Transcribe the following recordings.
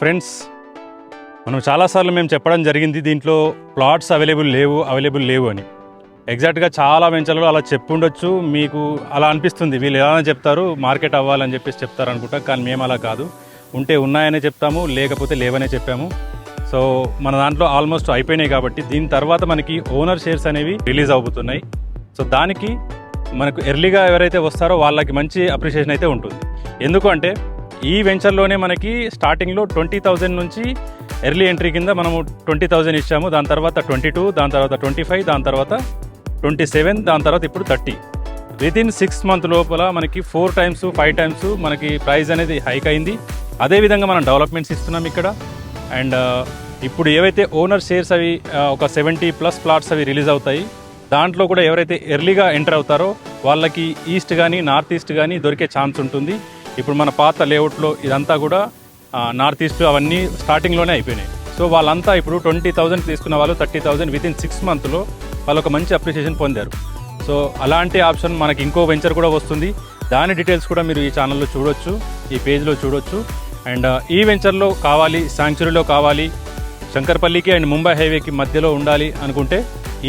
Friends, మనం చాలాసార్లు మేము చెప్పడం జరిగింది దీంట్లో ప్లాట్స్ అవైలబుల్ లేవు అని. ఎగ్జాక్ట్గా చాలా వెంచర్లలో అలా చెప్పుండొచ్చు, మీకు అలా అనిపిస్తుంది వీళ్ళు ఎలా చెప్తారు మార్కెట్ అవ్వాలని చెప్పేసి చెప్తారు అనుకుంటా. కానీ మేము అలా కాదు, ఉంటే ఉన్నాయనే చెప్తాము, లేకపోతే లేవనే చెప్పాము. సో మన దాంట్లో ఆల్మోస్ట్ అయిపోయినాయి కాబట్టి దీని తర్వాత మనకి ఓనర్ షేర్స్ అనేవి రిలీజ్ అవుతున్నాయి. సో దానికి మనకు ఎర్లీగా ఎవరైతే వస్తారో వాళ్ళకి మంచి అప్రిషియేషన్ అయితే ఉంటుంది. ఎందుకంటే ఈ వెంచర్లోనే మనకి స్టార్టింగ్లో 20,000 నుంచి ఎర్లీ ఎంట్రీ కింద మనము 20,000 ఇచ్చాము. దాని తర్వాత 22, దాని తర్వాత 25, దాని తర్వాత 27, దాని తర్వాత ఇప్పుడు 30. వితిన్ 6 months లోపల మనకి 4 times 5 times మనకి ప్రైస్ అనేది హైక్ అయింది. అదేవిధంగా మనం డెవలప్మెంట్స్ ఇస్తున్నాం ఇక్కడ. అండ్ ఇప్పుడు ఏవైతే ఓనర్ షేర్స్ అవి ఒక 70+ ప్లాట్స్ అవి రిలీజ్ అవుతాయి. దాంట్లో కూడా ఎవరైతే ఎర్లీగా ఎంటర్ అవుతారో వాళ్ళకి ఈస్ట్ కానీ నార్త్ ఈస్ట్ కానీ దొరికే ఛాన్స్ ఉంటుంది. ఇప్పుడు మన పాత లేఅవుట్లో ఇదంతా కూడా నార్త్ ఈస్ట్ అవన్నీ స్టార్టింగ్లోనే అయిపోయినాయి. సో వాళ్ళంతా ఇప్పుడు 20,000 తీసుకున్న వాళ్ళు 30,000 వితిన్ 6 months వాళ్ళు ఒక మంచి అప్రిషియేషన్ పొందారు. సో అలాంటి ఆప్షన్ మనకి ఇంకో వెంచర్ కూడా వస్తుంది. దాని డీటెయిల్స్ కూడా మీరు ఈ ఛానల్లో చూడొచ్చు, ఈ పేజ్లో చూడొచ్చు. అండ్ ఈ వెంచర్లో కావాలి, శాంక్చురీలో కావాలి, శంకర్పల్లికి అండ్ ముంబై హైవేకి మధ్యలో ఉండాలి అనుకుంటే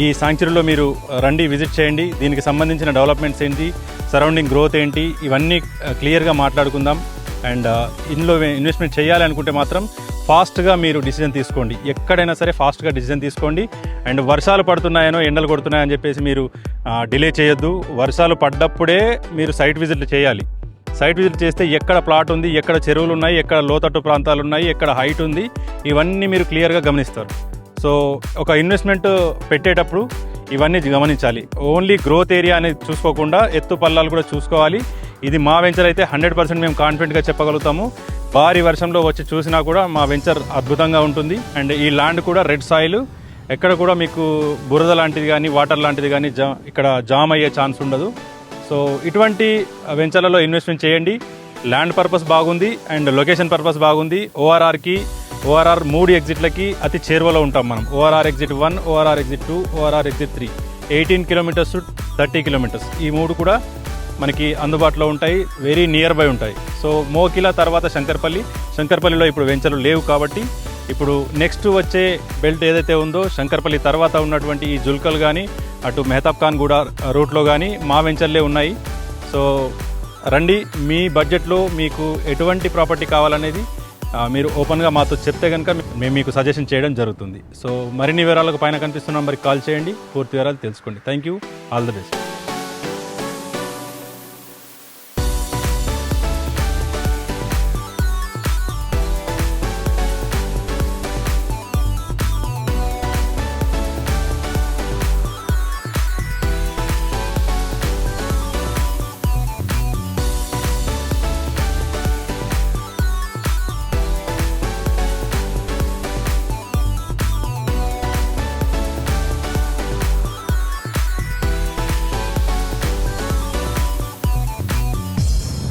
ఈ శాంక్చురీలో మీరు రండి, విజిట్ చేయండి. దీనికి సంబంధించిన డెవలప్మెంట్స్ ఏంటి, సరౌండింగ్ గ్రోత్ ఏంటి, ఇవన్నీ క్లియర్గా మాట్లాడుకుందాం. అండ్ ఇందులో ఇన్వెస్ట్మెంట్ చేయాలి అనుకుంటే మాత్రం ఫాస్ట్గా మీరు డిసిజన్ తీసుకోండి. ఎక్కడైనా సరే ఫాస్ట్గా డిసిజన్ తీసుకోండి. అండ్ వర్షాలు పడుతున్నాయనో ఎండలు కొడుతున్నాయని చెప్పేసి మీరు డిలే చేయొద్దు. వర్షాలు పడ్డప్పుడే మీరు సైట్ విజిట్లు చేయాలి. సైట్ విజిట్ చేస్తే ఎక్కడ ప్లాట్ ఉంది, ఎక్కడ చెరువులు ఉన్నాయి, ఎక్కడ లోతట్టు ప్రాంతాలు ఉన్నాయి, ఎక్కడ హైట్ ఉంది, ఇవన్నీ మీరు క్లియర్గా గమనిస్తారు. సో ఒక ఇన్వెస్ట్మెంట్ పెట్టేటప్పుడు ఇవన్నీ గమనించాలి. ఓన్లీ గ్రోత్ ఏరియా అనేది చూసుకోకుండా ఎత్తు పల్లాలు కూడా చూసుకోవాలి. ఇది మా వెంచర్ అయితే 100% మేము కాన్ఫిడెంట్గా చెప్పగలుగుతాము. భారీ వర్షంలో వచ్చి చూసినా కూడా మా వెంచర్ అద్భుతంగా ఉంటుంది. అండ్ ఈ ల్యాండ్ కూడా రెడ్ సాయిల్, ఎక్కడ కూడా మీకు బురద లాంటిది కానీ వాటర్ లాంటిది కానీ ఇక్కడ జామ్ అయ్యే ఛాన్స్ ఉండదు. సో ఇటువంటి వెంచర్లలో ఇన్వెస్ట్మెంట్ చేయండి. ల్యాండ్ పర్పస్ బాగుంది అండ్ లొకేషన్ పర్పస్ బాగుంది. ఓఆర్ఆర్ 3 ఎగ్జిట్లకి అతి చేరువలో ఉంటాం మనం. ORR exit 1, ORR exit 2, ORR exit 3, 18 kilometers to 30 kilometers. ఈ 3 కూడా మనకి అందుబాటులో ఉంటాయి, వెరీ నియర్ బై ఉంటాయి. సో మోకిలా తర్వాత శంకర్పల్లిలో ఇప్పుడు వెంచర్లు లేవు కాబట్టి ఇప్పుడు నెక్స్ట్ వచ్చే బెల్ట్ ఏదైతే ఉందో శంకర్పల్లి తర్వాత ఉన్నటువంటి ఈ జుల్కల్ కానీ అటు మెహతాబ్ ఖాన్ కూడా రూట్లో కానీ మా వెంచర్లే ఉన్నాయి. సో రండి, మీ బడ్జెట్లో మీకు ఎటువంటి ప్రాపర్టీ కావాలనేది మీరు ఓపెన్గా మాతో చెప్తే కనుక మేము మీకు సజెషన్ చేయడం జరుగుతుంది. సో మరిన్ని వివరాలకు పైన కనిపిస్తున్న నంబర్కి కాల్ చేయండి, పూర్తి వివరాలు తెలుసుకోండి. Thank you, all the best.